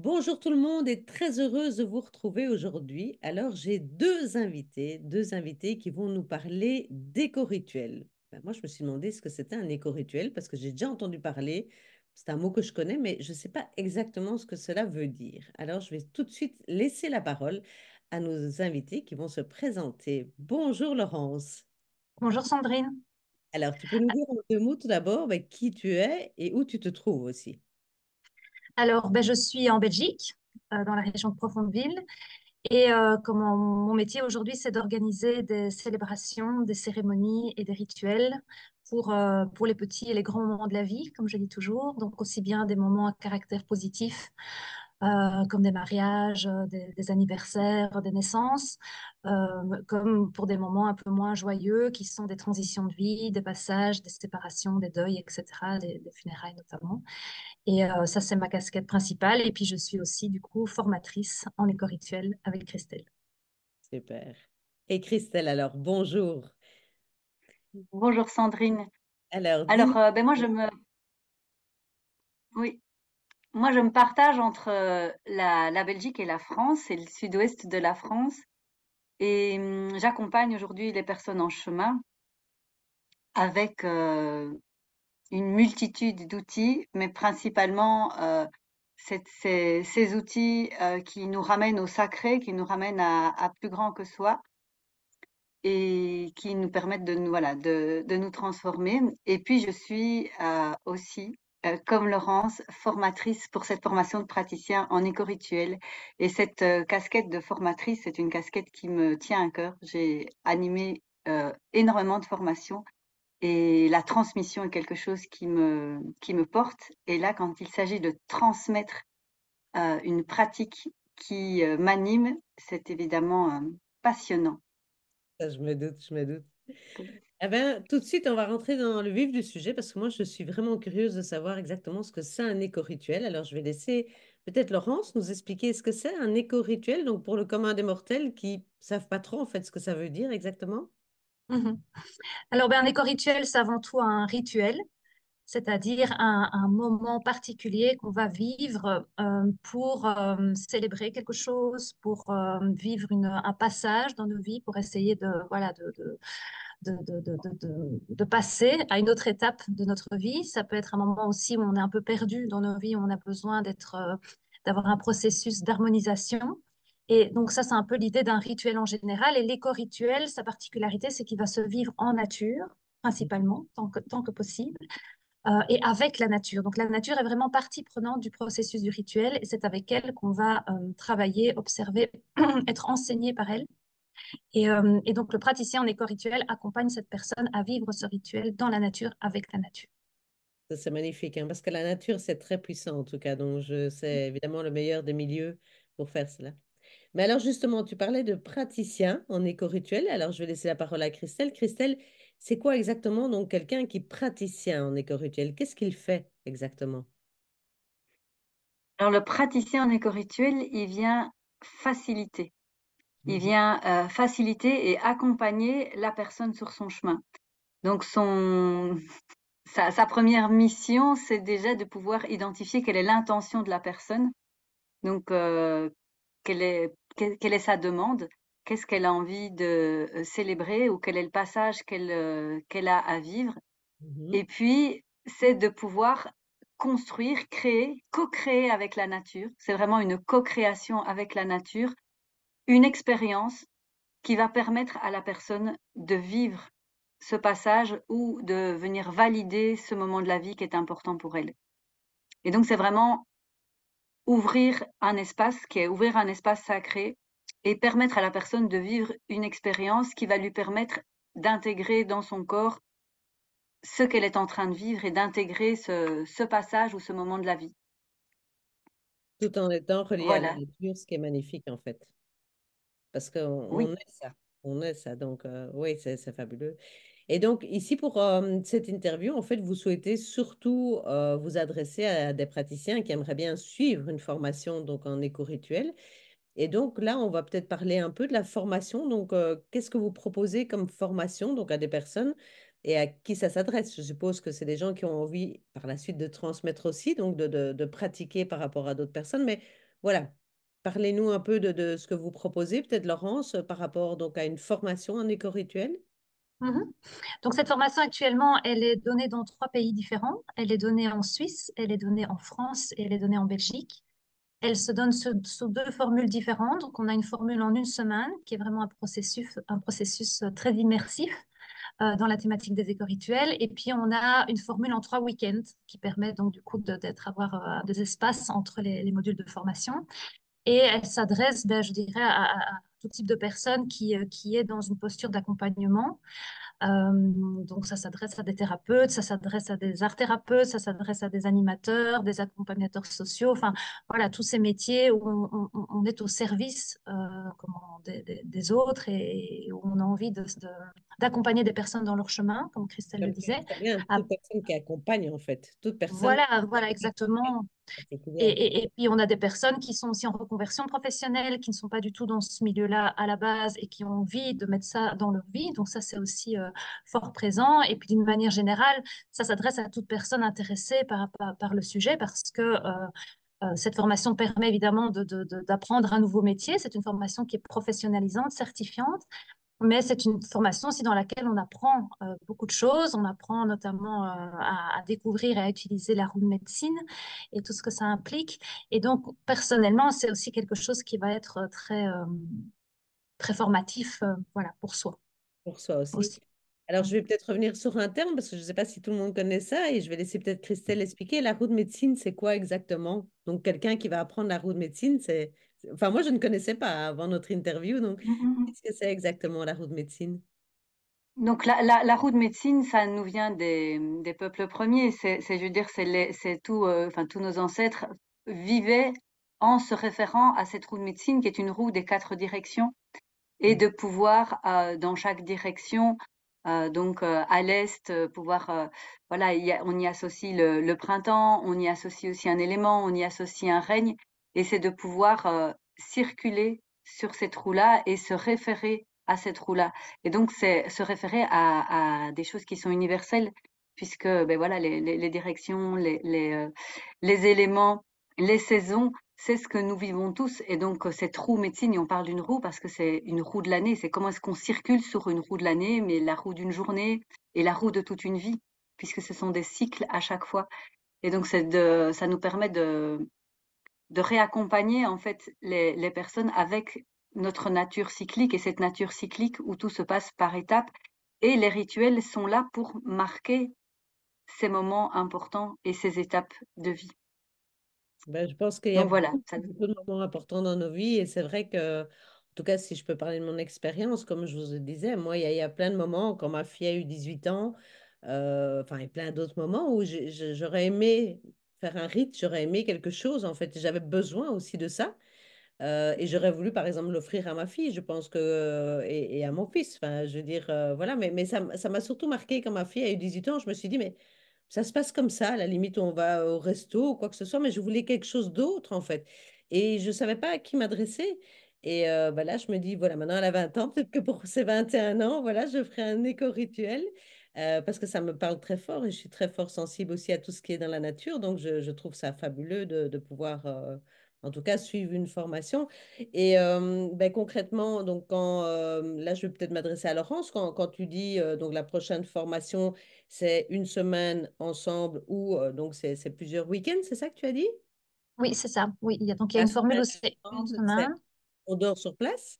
Bonjour tout le monde et très heureuse de vous retrouver aujourd'hui. Alors j'ai deux invités qui vont nous parler d'éco-rituels. Moi je me suis demandé ce que c'était un éco-rituel parce que j'ai déjà entendu parler. C'est un mot que je connais, mais je ne sais pas exactement ce que cela veut dire. Alors je vais tout de suite laisser la parole à nos invités qui vont se présenter. Bonjour Laurence. Bonjour Sandrine. Alors tu peux nous dire en deux mots tout d'abord qui tu es et où tu te trouves aussi. Alors, je suis en Belgique, dans la région de Profondeville, et comment mon métier aujourd'hui, c'est d'organiser des célébrations, des cérémonies et des rituels pour les petits et les grands moments de la vie, comme je dis toujours, donc aussi bien des moments à caractère positif comme des mariages, des anniversaires, des naissances, comme pour des moments un peu moins joyeux qui sont des transitions de vie, des passages, des séparations, des deuils, etc., des funérailles notamment. Et ça, c'est ma casquette principale. Et puis, je suis aussi, du coup, formatrice en éco-rituel avec Christelle. Super. Et Christelle, alors bonjour. Bonjour Sandrine. Alors, Alors, dis-nous. oui, moi je me partage entre la Belgique et la France, et le sud-ouest de la France, et j'accompagne aujourd'hui les personnes en chemin avec une multitude d'outils, mais principalement ces outils qui nous ramènent au sacré, qui nous ramènent à plus grand que soi et qui nous permettent de nous, voilà, de nous transformer. Et puis, je suis aussi, comme Laurence, formatrice pour cette formation de praticien en éco-rituel. Et cette casquette de formatrice, c'est une casquette qui me tient à cœur. J'ai animé énormément de formations et la transmission est quelque chose qui me porte. Et là, quand il s'agit de transmettre une pratique qui m'anime, c'est évidemment passionnant. Ça, je me doute, je me doute. Eh bien, tout de suite, on va rentrer dans le vif du sujet parce que moi, je suis vraiment curieuse de savoir exactement ce que c'est un éco-rituel. Alors, je vais laisser peut-être Laurence nous expliquer ce que c'est un éco-rituel, donc pour le commun des mortels qui ne savent pas trop en fait ce que ça veut dire exactement. Mhm. Alors, un éco-rituel, c'est avant tout un rituel, c'est-à-dire un moment particulier qu'on va vivre pour célébrer quelque chose, pour vivre un passage dans nos vies, pour essayer voilà, de passer à une autre étape de notre vie. Ça peut être un moment aussi où on est un peu perdu dans nos vies, où on a besoin d'avoir un processus d'harmonisation. Et donc ça, c'est un peu l'idée d'un rituel en général. Et l'éco-rituel, sa particularité, c'est qu'il va se vivre en nature, principalement, tant que possible, et avec la nature. Donc la nature est vraiment partie prenante du processus du rituel, et c'est avec elle qu'on va travailler, observer, être enseigné par elle. Et donc, le praticien en éco-rituel accompagne cette personne à vivre ce rituel dans la nature, avec la nature. Ça, c'est magnifique, hein, parce que la nature, c'est très puissant en tout cas. Donc, c'est évidemment le meilleur des milieux pour faire cela. Mais alors justement, tu parlais de praticien en éco-rituel. Alors, je vais laisser la parole à Christelle. Christelle, c'est quoi exactement donc quelqu'un qui est praticien en éco-rituel? Qu'est-ce qu'il fait exactement? Alors le praticien en éco-rituel, il vient faciliter. Il Mhm. vient faciliter et accompagner la personne sur son chemin. Donc sa première mission, c'est déjà de pouvoir identifier quelle est l'intention de la personne. Donc quelle est sa demande, qu'est-ce qu'elle a envie de célébrer ou quel est le passage qu'elle a à vivre. Mhm. Et puis, c'est de pouvoir construire, créer, co-créer avec la nature. C'est vraiment une co-création avec la nature, une expérience qui va permettre à la personne de vivre ce passage ou de venir valider ce moment de la vie qui est important pour elle. Et donc, c'est vraiment ouvrir un espace qui est ouvrir un espace sacré et permettre à la personne de vivre une expérience qui va lui permettre d'intégrer dans son corps ce qu'elle est en train de vivre et d'intégrer ce passage ou ce moment de la vie. Tout en étant relié à la Voilà. nature, ce qui est magnifique en fait. Parce qu'on on Oui. est ça. On est ça. Donc, oui, c'est fabuleux. Et donc, ici, pour cette interview, en fait, vous souhaitez surtout vous adresser à des praticiens qui aimeraient bien suivre une formation donc, en éco-rituel. Et donc, là, on va peut-être parler un peu de la formation. Donc, qu'est-ce que vous proposez comme formation donc, à des personnes et à qui ça s'adresse? Je suppose que c'est des gens qui ont envie, par la suite, de transmettre aussi, donc de pratiquer par rapport à d'autres personnes. Mais Voilà. Parlez-nous un peu de ce que vous proposez, peut-être Laurence, par rapport donc à une formation en éco-rituel. Mhm. Donc, cette formation actuellement, elle est donnée dans 3 pays différents. Elle est donnée en Suisse, elle est donnée en France et elle est donnée en Belgique. Elle se donne sous 2 formules différentes. Donc, on a une formule en une semaine qui est vraiment un processus très immersif dans la thématique des éco-rituels. Et puis, on a une formule en 3 week-ends qui permet donc du coup avoir des espaces entre les modules de formation. Et elle s'adresse, ben, je dirais, à tout type de personnes qui est dans une posture d'accompagnement. Donc, ça s'adresse à des thérapeutes, ça s'adresse à des art-thérapeutes, ça s'adresse à des animateurs, des accompagnateurs sociaux, enfin, voilà, tous ces métiers où on est au service des autres et où on a envie d'accompagner des personnes dans leur chemin, comme Christelle le Comme tu disait. dis très bien, Ah, toute personne qui accompagne, en fait, toute personne voilà, voilà, exactement. Et, particulière. et puis, on a des personnes qui sont aussi en reconversion professionnelle, qui ne sont pas du tout dans ce milieu-là à la base et qui ont envie de mettre ça dans leur vie. Donc, ça, c'est aussi fort présent. Et puis, d'une manière générale, ça s'adresse à toute personne intéressée par le sujet parce que cette formation permet évidemment d'apprendre un nouveau métier. C'est une formation qui est professionnalisante, certifiante. Mais c'est une formation aussi dans laquelle on apprend beaucoup de choses. On apprend notamment à découvrir et à utiliser la roue de médecine et tout ce que ça implique. Et donc, personnellement, c'est aussi quelque chose qui va être très formatif voilà, pour soi Pour soi aussi. aussi. Alors, je vais peut-être revenir sur un terme parce que je ne sais pas si tout le monde connaît ça et je vais laisser peut-être Christelle expliquer. La roue de médecine, c'est quoi exactement? Donc, quelqu'un qui va apprendre la roue de médecine, Enfin, moi, je ne connaissais pas avant notre interview. Donc, Mhm. qu'est-ce que c'est exactement la roue de médecine? Donc la roue de médecine, ça nous vient des peuples premiers. Je veux dire, c'est tout, enfin tous nos ancêtres vivaient en se référant à cette roue de médecine qui est une roue des 4 directions et Mm. de pouvoir dans chaque direction, donc à l'est, pouvoir, voilà, on y associe le printemps, on y associe aussi un élément, on y associe un règne, et c'est de pouvoir circuler sur cette roue-là et se référer à cette roue-là. Et donc c'est se référer à des choses qui sont universelles, puisque ben voilà, les directions, les éléments, les saisons, c'est ce que nous vivons tous. Et donc, cette roue médecine, et on parle d'une roue parce que c'est une roue de l'année. C'est comment est-ce qu'on circule sur une roue de l'année, mais la roue d'une journée et la roue de toute une vie, puisque ce sont des cycles à chaque fois. Et donc, ça nous permet de réaccompagner, en fait, les personnes avec notre nature cyclique et cette nature cyclique où tout se passe par étapes. Et les rituels sont là pour marquer ces moments importants et ces étapes de vie. Ben, je pense qu'il y a Donc voilà, beaucoup de moments importants dans nos vies et c'est vrai que, en tout cas, si je peux parler de mon expérience, comme je vous le disais, moi, il y a plein de moments, quand ma fille a eu 18 ans, enfin, il y a plein d'autres moments où j'aurais aimé faire un rite, j'aurais aimé quelque chose, en fait, j'avais besoin aussi de ça. Et j'aurais voulu, par exemple, l'offrir à ma fille, je pense que, et à mon fils. Enfin, je veux dire, voilà, mais ça m'a surtout marqué quand ma fille a eu 18 ans. Je me suis dit, mais ça se passe comme ça, à la limite, on va au resto ou quoi que ce soit, mais je voulais quelque chose d'autre, en fait. Et je ne savais pas à qui m'adresser. Et bah là, je me dis, voilà, maintenant elle a 20 ans, peut-être que pour ses 21 ans, voilà, je ferai un éco-rituel parce que ça me parle très fort et je suis très fort sensible aussi à tout ce qui est dans la nature. Donc, je trouve ça fabuleux de pouvoir en tout cas, suivre une formation. Et ben, concrètement, donc là, je vais peut-être m'adresser à Laurence. Quand tu dis donc la prochaine formation, c'est une semaine ensemble ou donc c'est plusieurs week-ends, c'est ça que tu as dit? Oui, c'est ça. Oui, donc il y a La une formule semaine où c'est une ensemble, semaine. on dort sur place?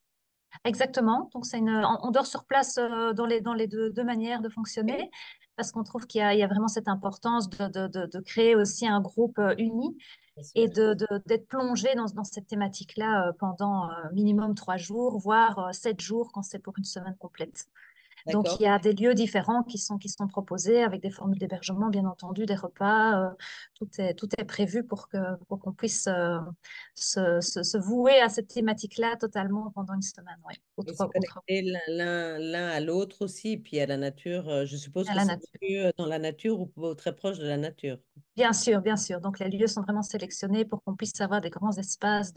Exactement. Donc, on dort sur place dans les deux manières de Oui, fonctionner parce qu'on trouve qu'il y a vraiment cette importance de créer aussi un groupe uni bien et sûr. d'être plongé dans cette thématique-là pendant minimum 3 jours, voire 7 jours quand c'est pour une semaine complète. Donc, D'accord. il y a des lieux différents qui sont proposés avec des formules d'hébergement, bien entendu, des repas. Tout est prévu pour qu'on puisse se vouer à cette thématique-là totalement pendant une semaine, ouais, Et se connecter l'un à l'autre aussi, puis à la nature. Je suppose à que la c'est nature. mieux dans la nature ou très proche de la nature. Bien sûr, bien sûr. Donc, les lieux sont vraiment sélectionnés pour qu'on puisse avoir des grands espaces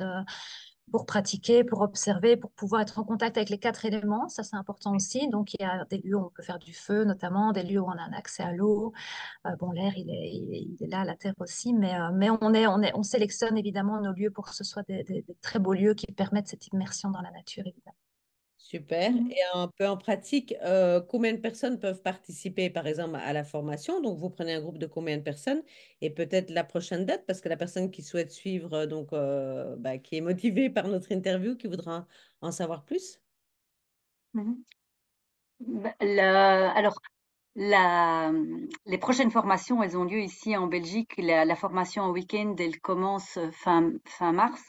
pour pratiquer, pour observer, pour pouvoir être en contact avec les quatre éléments. Ça, c'est important aussi. Donc, il y a des lieux où on peut faire du feu, notamment, des lieux où on a un accès à l'eau. Bon, l'air, il est là, la terre aussi, mais on sélectionne évidemment nos lieux pour que ce soit des très beaux lieux qui permettent cette immersion dans la nature, évidemment. Super. Mhm. Et un peu en pratique, combien de personnes peuvent participer, par exemple, à la formation? Donc, vous prenez un groupe de combien de personnes et peut-être la prochaine date, parce que la personne qui souhaite suivre, donc, bah, qui est motivée par notre interview, qui voudra en savoir plus. Mhm. Alors, les prochaines formations, elles ont lieu ici en Belgique. La formation en week-end, elle commence fin mars.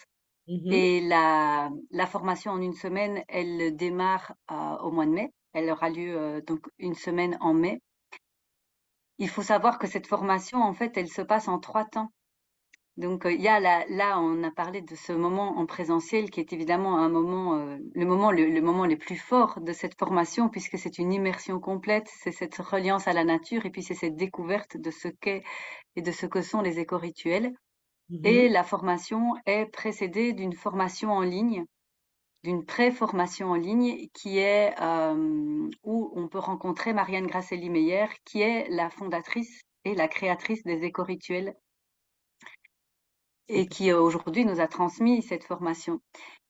Mhm. Et la formation en une semaine, elle démarre au mois de mai. Elle aura lieu donc une semaine en mai. Il faut savoir que cette formation, en fait, elle se passe en 3 temps. Donc, il y a là, on a parlé de ce moment en présentiel qui est évidemment un moment, le moment les plus forts de cette formation puisque c'est une immersion complète, c'est cette reliance à la nature et puis c'est cette découverte de ce qu'est et de ce que sont les éco-rituels. Mhm. Et la formation est précédée d'une formation en ligne, d'une pré-formation en ligne qui est où on peut rencontrer Marianne Grasselli-Meyer, qui est la fondatrice et la créatrice des éco-rituels et Super. qui aujourd'hui nous a transmis cette formation.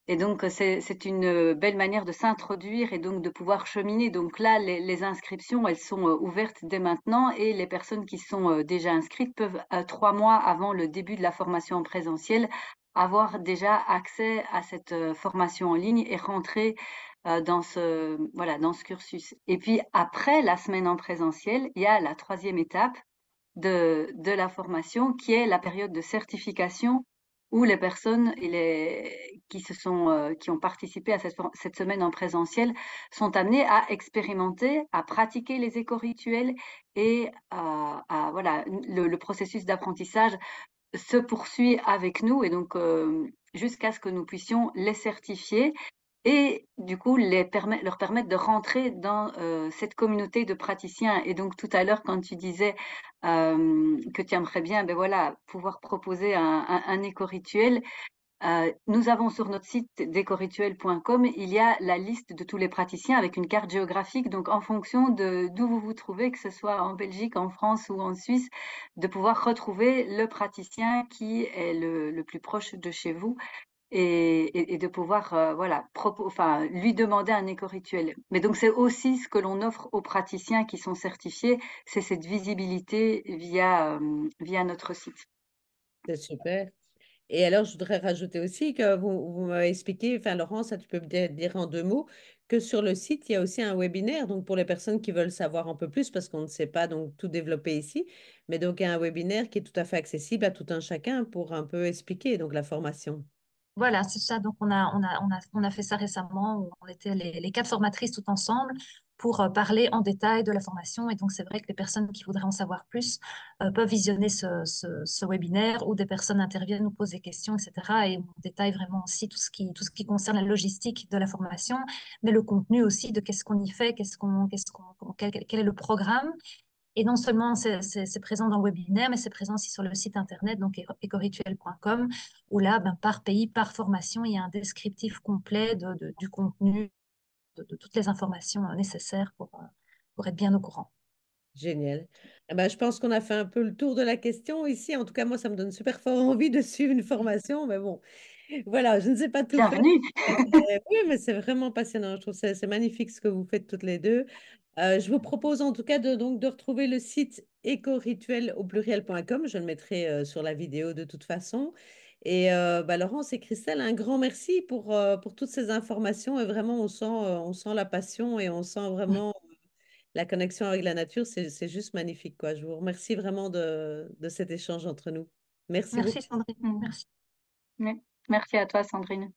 Et donc, c'est une belle manière de s'introduire et donc de pouvoir cheminer. Donc là, les inscriptions, elles sont ouvertes dès maintenant et les personnes qui sont déjà inscrites peuvent, 3 mois avant le début de la formation en présentiel, avoir déjà accès à cette formation en ligne et rentrer voilà, dans ce cursus. Et puis après la semaine en présentiel, il y a la troisième étape de la formation, qui est la période de certification où les personnes qui ont participé à cette semaine en présentiel sont amenées à expérimenter, à pratiquer les éco-rituels et voilà, le processus d'apprentissage se poursuit avec nous et donc jusqu'à ce que nous puissions les certifier et du coup leur permettre de rentrer dans cette communauté de praticiens. Et donc tout à l'heure, quand tu disais que tu aimerais bien, ben voilà, pouvoir proposer un éco-rituel, nous avons sur notre site décorituel.com, il y a la liste de tous les praticiens avec une carte géographique. Donc, en fonction de d'où vous vous trouvez, que ce soit en Belgique, en France ou en Suisse, de pouvoir retrouver le praticien qui est le plus proche de chez vous et de pouvoir voilà enfin lui demander un éco-rituel. Mais donc c'est aussi ce que l'on offre aux praticiens qui sont certifiés, c'est cette visibilité via notre site. C'est super. Et alors, je voudrais rajouter aussi que vous m'avez expliqué, enfin, Laurent, ça tu peux me dire en deux mots, que sur le site, il y a aussi un webinaire, donc pour les personnes qui veulent savoir un peu plus, parce qu'on ne sait pas donc tout développer ici, mais donc il y a un webinaire qui est tout à fait accessible à tout un chacun pour un peu expliquer donc la formation. Voilà, c'est ça. Donc, on a fait ça récemment où on était les quatre formatrices tout ensemble pour parler en détail de la formation. Et donc, c'est vrai que les personnes qui voudraient en savoir plus peuvent visionner ce webinaire où des personnes interviennent, nous posent des questions, etc. Et on détaille vraiment aussi tout ce qui concerne la logistique de la formation, mais le contenu aussi de qu'est-ce qu'on y fait, quel est le programme. Et non seulement c'est présent dans le webinaire, mais c'est présent aussi sur le site internet, donc ecorituel.com, où là, ben, par pays, par formation, il y a un descriptif complet du contenu, de toutes les informations nécessaires pour être bien au courant. Génial. Eh ben, je pense qu'on a fait un peu le tour de la question ici. En tout cas, moi, ça me donne super fort envie de suivre une formation, mais bon, voilà, je ne sais pas tout faire. Bienvenue. Oui, mais c'est vraiment passionnant. Je trouve que c'est magnifique ce que vous faites toutes les deux. Je vous propose en tout cas de retrouver le site écorituel au pluriel.com. Je le mettrai sur la vidéo de toute façon. Et bah, Laurence et Christelle, un grand merci pour toutes ces informations. Et vraiment, on sent la passion et on sent vraiment la connexion avec la nature. C'est juste magnifique, quoi. Je vous remercie vraiment de cet échange entre nous. Merci Merci beaucoup. Sandrine. Mm. Merci. Oui. Merci à toi, Sandrine.